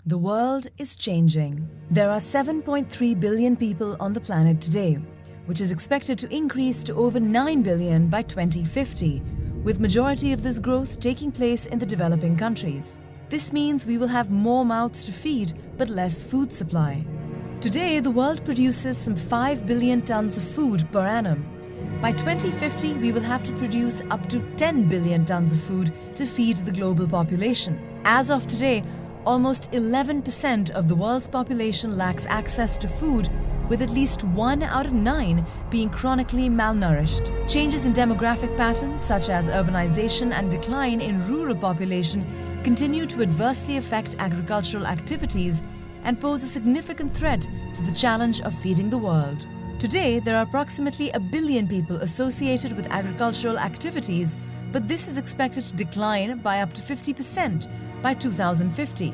The world is changing. There are 7.3 billion people on the planet today, which is expected to increase to over 9 billion by 2050, with majority of this growth taking place in the developing countries. This means we will have more mouths to feed but less food supply. Today, the world produces some 5 billion tons of food per annum. By 2050, we will have to produce up to 10 billion tons of food to feed the global population. As of today, almost 11% of the world's population lacks access to food, with at least 1 out of 9 being chronically malnourished. Changes in demographic patterns, such as urbanization and decline in rural population, continue to adversely affect agricultural activities and pose a significant threat to the challenge of feeding the world. Today, there are approximately 1 billion people associated with agricultural activities, but this is expected to decline by up to 50% by 2050,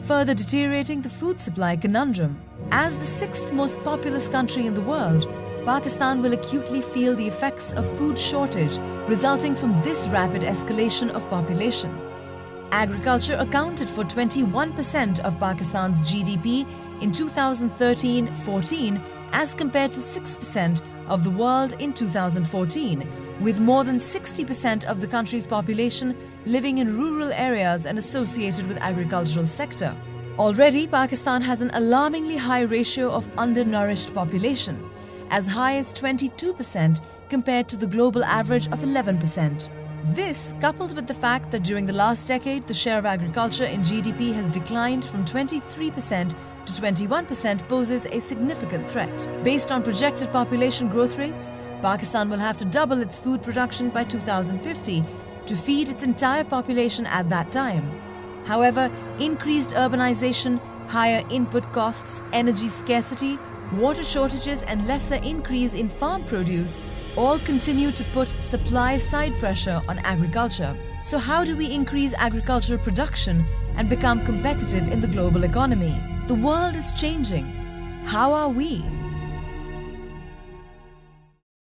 further deteriorating the food supply conundrum. As the 6th most populous country in the world, Pakistan will acutely feel the effects of food shortage resulting from this rapid escalation of population. Agriculture accounted for 21% of Pakistan's GDP in 2013-14 as compared to 6% of the world in 2014, with more than 60% of the country's population living in rural areas and associated with agricultural sector. Already, Pakistan has an alarmingly high ratio of undernourished population, as high as 22% compared to the global average of 11%. This, coupled with the fact that during the last decade, the share of agriculture in GDP has declined from 23% to 21%, poses a significant threat. Based on projected population growth rates, Pakistan will have to double its food production by 2050 to feed its entire population at that time. However, increased urbanization, higher input costs, energy scarcity, water shortages and lesser increase in farm produce all continue to put supply-side pressure on agriculture. So how do we increase agricultural production and become competitive in the global economy? The world is changing. How are we?